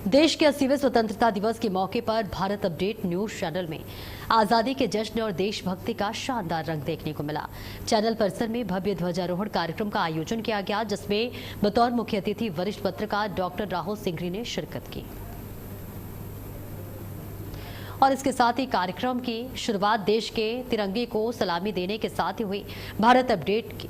देश के 80वें स्वतंत्रता दिवस के मौके पर भारत अपडेट न्यूज चैनल में आजादी के जश्न और देशभक्ति का शानदार रंग देखने को मिला। चैनल परिसर में भव्य ध्वजारोहण कार्यक्रम का आयोजन किया गया, जिसमें बतौर मुख्य अतिथि वरिष्ठ पत्रकार डॉक्टर राहुल सिंघरी ने शिरकत की और इसके साथ ही कार्यक्रम की शुरुआत देश के तिरंगे को सलामी देने के साथ ही हुई। भारत अपडेट की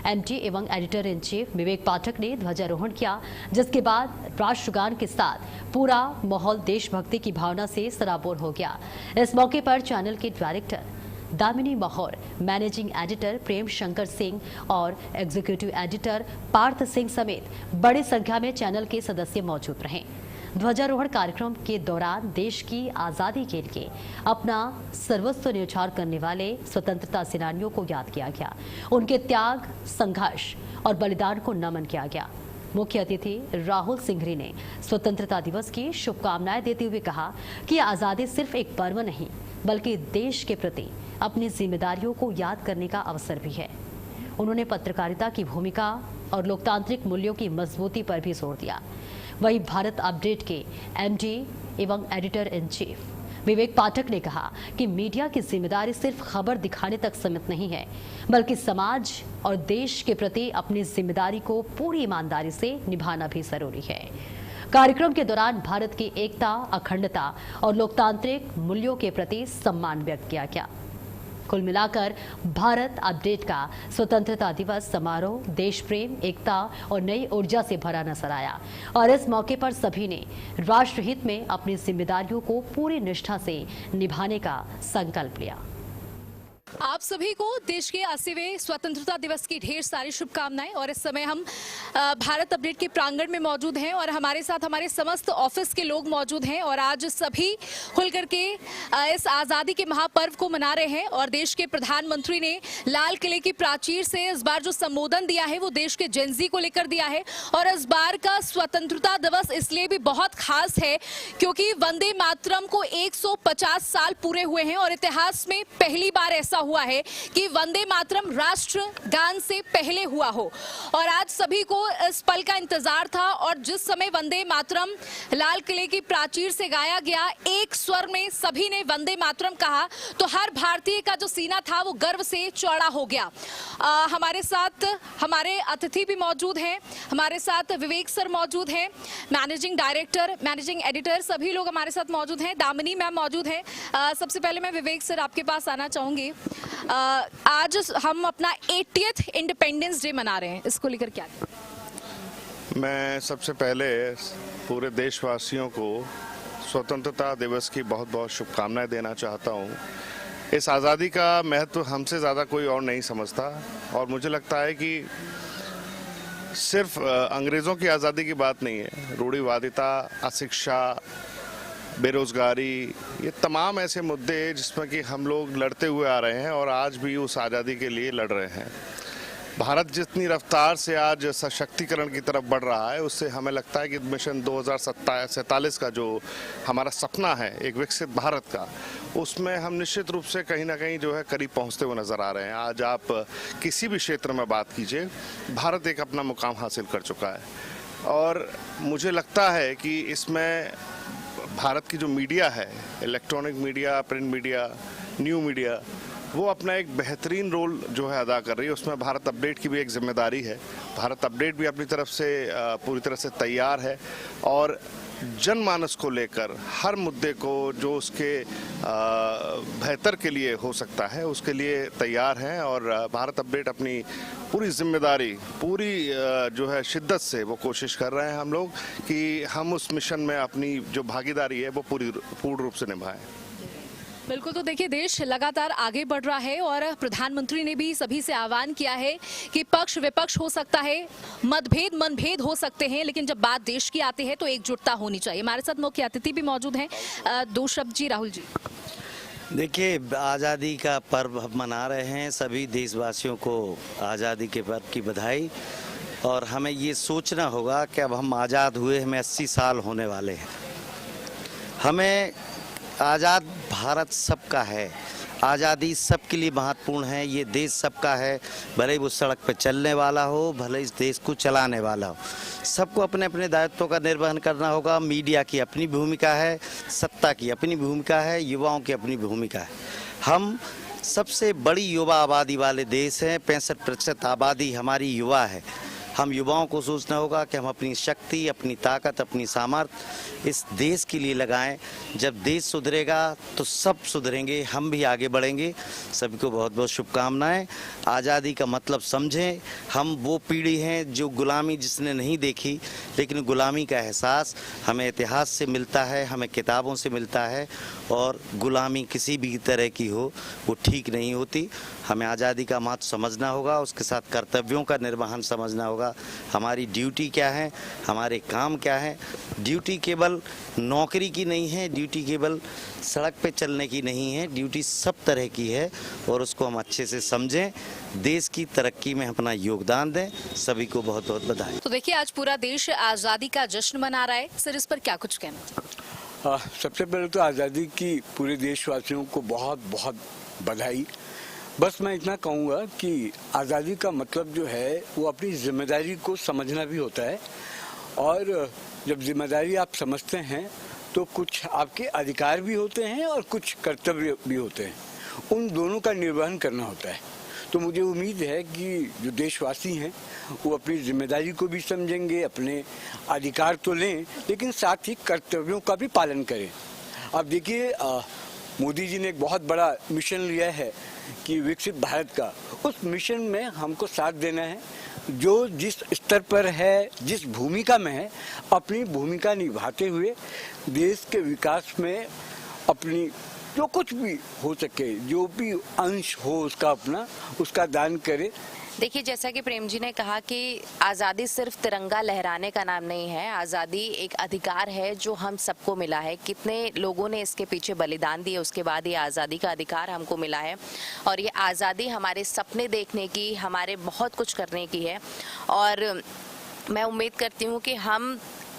एमडी एवं एडिटर इन चीफ विवेक पाठक ने ध्वजारोहण किया, जिसके बाद राष्ट्रगान के साथ पूरा माहौल देशभक्ति की भावना से सराबोर हो गया। इस मौके पर चैनल के director Damini महौर, managing editor Prem Shankar Singh और एग्जीक्यूटिव एडिटर पार्थ सिंह समेत बड़ी संख्या में चैनल के सदस्य मौजूद रहे। ध्वजारोहण कार्यक्रम के दौरान देश की आजादी के लिए अपना सर्वस्व न्यौछावर करने वाले स्वतंत्रता सेनानियों को याद किया गया, उनके त्याग, संघर्ष और बलिदान को नमन किया गया। मुख्य अतिथि राहुल सिंघरी ने स्वतंत्रता दिवस की शुभकामनाएं देते हुए कहा कि आजादी सिर्फ एक पर्व नहीं, बल्कि देश के प्रति अपनी जिम्मेदारियों को याद करने का अवसर भी है। उन्होंने पत्रकारिता की भूमिका और लोकतांत्रिक मूल्यों की मजबूती पर भी जोर दिया। वहीं भारत अपडेट के एमडी एवं एडिटर इन चीफ विवेक पाठक ने कहा कि मीडिया की जिम्मेदारी सिर्फ खबर दिखाने तक सीमित नहीं है, बल्कि समाज और देश के प्रति अपनी जिम्मेदारी को पूरी ईमानदारी से निभाना भी जरूरी है। कार्यक्रम के दौरान भारत की एकता, अखंडता और लोकतांत्रिक मूल्यों के प्रति सम्मान व्यक्त किया गया। कुल मिलाकर भारत अपडेट का स्वतंत्रता दिवस समारोह देश प्रेम, एकता और नई ऊर्जा से भरा नजर आया और इस मौके पर सभी ने राष्ट्रहित में अपनी जिम्मेदारियों को पूरी निष्ठा से निभाने का संकल्प लिया। आप सभी को देश के 80वें स्वतंत्रता दिवस की ढेर सारी शुभकामनाएं। और इस समय हम भारत अपडेट के प्रांगण में मौजूद हैं और हमारे साथ हमारे समस्त ऑफिस के लोग मौजूद हैं और आज सभी खुलकर के इस आज़ादी के महापर्व को मना रहे हैं। और देश के प्रधानमंत्री ने लाल किले की प्राचीर से इस बार जो संबोधन दिया है वो देश के जेनजी को लेकर दिया है। और इस बार का स्वतंत्रता दिवस इसलिए भी बहुत खास है क्योंकि वंदे मातरम को 150 साल पूरे हुए हैं और इतिहास में पहली बार ऐसा हुआ है कि वंदे मातरम राष्ट्र गान से पहले हुआ हो। और आज सभी को इस पल का इंतजार था और जिस समय वंदे मातरम लाल किले की प्राचीर से गाया गया, एक स्वर में सभी ने वंदे मातरम कहा तो हर भारतीय का जो सीना था वो गर्व से चौड़ा हो गया। हमारे साथ हमारे अतिथि भी मौजूद हैं, हमारे साथ विवेक सर मौजूद हैं, मैनेजिंग डायरेक्टर, मैनेजिंग एडिटर, सभी लोग हमारे साथ मौजूद हैं, दामिनी मैम मौजूद हैं। सबसे पहले मैं विवेक सर आपके पास आना चाहूंगी। आज हम अपना 80th इंडिपेंडेंस डे मना रहे हैं, इसको लेकर क्या? मैं सबसे पहले पूरे देशवासियों को स्वतंत्रता दिवस की बहुत बहुत शुभकामनाएं देना चाहता हूं। इस आज़ादी का महत्व हमसे ज़्यादा कोई और नहीं समझता और मुझे लगता है कि सिर्फ अंग्रेज़ों की आज़ादी की बात नहीं है, रूढ़िवादिता, अशिक्षा, बेरोजगारी, ये तमाम ऐसे मुद्दे जिसमें कि हम लोग लड़ते हुए आ रहे हैं और आज भी उस आज़ादी के लिए लड़ रहे हैं। भारत जितनी रफ्तार से आज सशक्तिकरण की तरफ बढ़ रहा है, उससे हमें लगता है कि मिशन 2047 का जो हमारा सपना है एक विकसित भारत का, उसमें हम निश्चित रूप से कहीं ना कहीं जो है करीब पहुंचते हुए नज़र आ रहे हैं। आज आप किसी भी क्षेत्र में बात कीजिए, भारत एक अपना मुकाम हासिल कर चुका है और मुझे लगता है कि इसमें भारत की जो मीडिया है, electronic media, print media, new media, वो अपना एक बेहतरीन रोल जो है अदा कर रही है। उसमें भारत अपडेट की भी एक जिम्मेदारी है। भारत अपडेट भी अपनी तरफ से पूरी तरह से तैयार है और जनमानस को लेकर हर मुद्दे को जो उसके बेहतर के लिए हो सकता है उसके लिए तैयार हैं और भारत अपडेट अपनी पूरी जिम्मेदारी, पूरी जो है शिद्दत से वो कोशिश कर रहे हैं हम लोग कि हम उस मिशन में अपनी जो भागीदारी है वो पूर्ण रूप से निभाएं। बिल्कुल, तो देखिए देश लगातार आगे बढ़ रहा है और प्रधानमंत्री ने भी सभी से आह्वान किया है कि पक्ष विपक्ष हो सकता है, मतभेद मनभेद हो सकते हैं, लेकिन जब बात देश की आती है तो एकजुटता होनी चाहिए। हमारे साथ मुख्य अतिथि भी मौजूद हैं, दो शब्द जी। राहुल जी, देखिए, आज़ादी का पर्व हम मना रहे हैं, सभी देशवासियों को आज़ादी के पर्व की बधाई। और हमें ये सोचना होगा कि अब हम आज़ाद हुए, हमें 80 साल होने वाले हैं। हमें आज़ाद भारत सबका है, आज़ादी सबके लिए महत्वपूर्ण है। ये देश सबका है, भले ही वो सड़क पर चलने वाला हो, भले इस देश को चलाने वाला हो। सबको अपने अपने दायित्वों का निर्वहन करना होगा। मीडिया की अपनी भूमिका है, सत्ता की अपनी भूमिका है, युवाओं की अपनी भूमिका है। हम सबसे बड़ी युवा आबादी वाले देश हैं, 65% आबादी हमारी युवा है। हम युवाओं को सोचना होगा कि हम अपनी शक्ति, अपनी ताकत, अपनी सामर्थ्य इस देश के लिए लगाएं। जब देश सुधरेगा तो सब सुधरेंगे, हम भी आगे बढ़ेंगे। सभी को बहुत बहुत शुभकामनाएं। आज़ादी का मतलब समझें। हम वो पीढ़ी हैं जो गुलामी जिसने नहीं देखी, लेकिन गुलामी का एहसास हमें इतिहास से मिलता है, हमें किताबों से मिलता है। और गुलामी किसी भी तरह की हो वो ठीक नहीं होती। हमें आज़ादी का महत्व समझना होगा, उसके साथ कर्तव्यों का निर्वहन समझना होगा। हमारी ड्यूटी क्या है, हमारे काम क्या है। ड्यूटी केवल नौकरी की नहीं है, ड्यूटी केवल सड़क पे चलने की नहीं है, ड्यूटी सब तरह की है और उसको हम अच्छे से समझें। देश की तरक्की में अपना योगदान दें। सभी को बहुत बहुत बधाई। तो देखिए, आज पूरा देश आज़ादी का जश्न मना रहा है। सर, इस पर क्या कुछ कहना? सबसे पहले तो आज़ादी की पूरे देशवासियों को बहुत बहुत बधाई। बस मैं इतना कहूँगा कि आज़ादी का मतलब जो है वो अपनी जिम्मेदारी को समझना भी होता है। और जब जिम्मेदारी आप समझते हैं तो कुछ आपके अधिकार भी होते हैं और कुछ कर्तव्य भी होते हैं। उन दोनों का निर्वहन करना होता है। तो मुझे उम्मीद है कि जो देशवासी हैं वो अपनी जिम्मेदारी को भी समझेंगे, अपने अधिकार तो लें लेकिन साथ ही कर्तव्यों का भी पालन करें। आप देखिए, मोदी जी ने एक बहुत बड़ा मिशन लिया है कि विकसित भारत का। उस मिशन में हमको साथ देना है। जो जिस स्तर पर है, जिस भूमिका में है, अपनी भूमिका निभाते हुए देश के विकास में अपनी जो कुछ भी हो सके, जो भी अंश हो उसका अपना, उसका दान करे। देखिए, जैसा कि प्रेम जी ने कहा कि आज़ादी सिर्फ तिरंगा लहराने का नाम नहीं है। आज़ादी एक अधिकार है जो हम सबको मिला है। कितने लोगों ने इसके पीछे बलिदान दिए, उसके बाद ये आज़ादी का अधिकार हमको मिला है। और ये आज़ादी हमारे सपने देखने की, हमारे बहुत कुछ करने की है। और मैं उम्मीद करती हूँ कि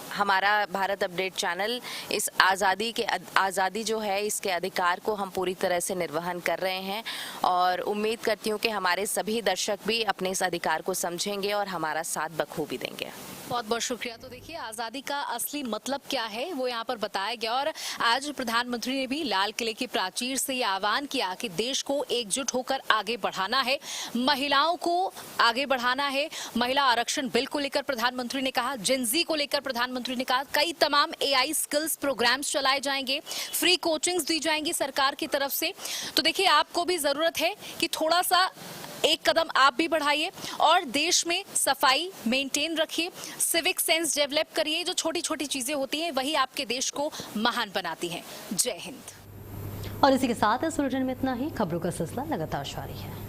हमारा भारत अपडेट चैनल इस आज़ादी जो है, इसके अधिकार को हम पूरी तरह से निर्वहन कर रहे हैं। और उम्मीद करती हूँ कि हमारे सभी दर्शक भी अपने इस अधिकार को समझेंगे और हमारा साथ बखूबी देंगे। बहुत बहुत शुक्रिया। तो देखिए, आज़ादी का असली मतलब क्या है वो यहाँ पर बताया गया। और आज प्रधानमंत्री ने भी लाल किले की प्राचीर से ये आह्वान किया कि देश को एकजुट होकर आगे बढ़ाना है, महिलाओं को आगे बढ़ाना है। महिला आरक्षण बिल को लेकर प्रधानमंत्री ने कहा, जेनजी को लेकर प्रधानमंत्री ने कहा, कई तमाम AI स्किल्स प्रोग्राम्स चलाए जाएंगे, फ्री कोचिंग्स दी जाएंगी सरकार की तरफ से। तो देखिए, आपको भी जरूरत है कि थोड़ा सा एक कदम आप भी बढ़ाइए और देश में सफाई मेंटेन रखिए, सिविक सेंस डेवलप करिए। जो छोटी छोटी चीजें होती हैं वही आपके देश को महान बनाती हैं। जय हिंद। और इसी के साथ इस बुलेटिन में इतना ही। खबरों का सिलसिला लगातार जारी है।